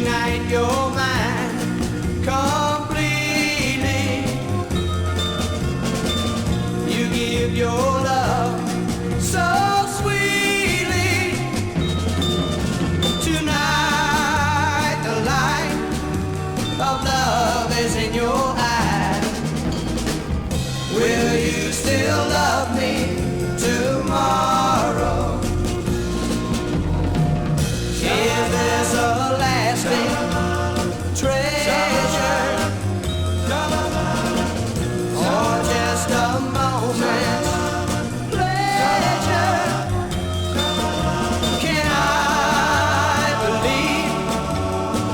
Tonight you're mine completely. You give your love so sweetly. Tonight the light of love is in your eyes. Will you still love me tomorrow? Is this a lasting treasure, or just a moment's pleasure? Can I believe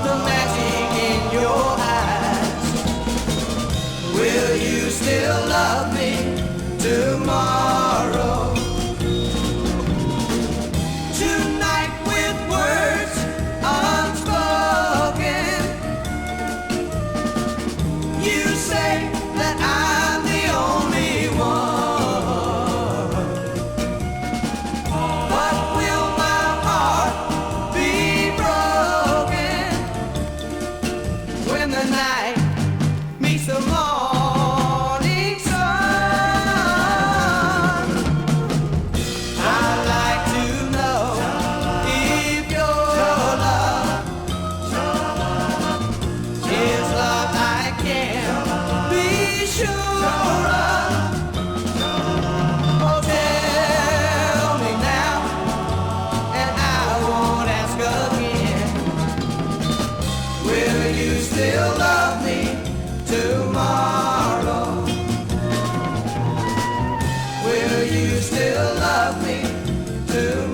the magic in your eyes? Will you still love me tomorrow? Tonight with words unspoken, you say that I'm the only one. But will my heart be broken when the night meets the morning sun? I'd like to know if your love is love I can be sure of. Oh, tell me now, and I won't ask again. Will you still love me tomorrow? Will you still love me tomorrow?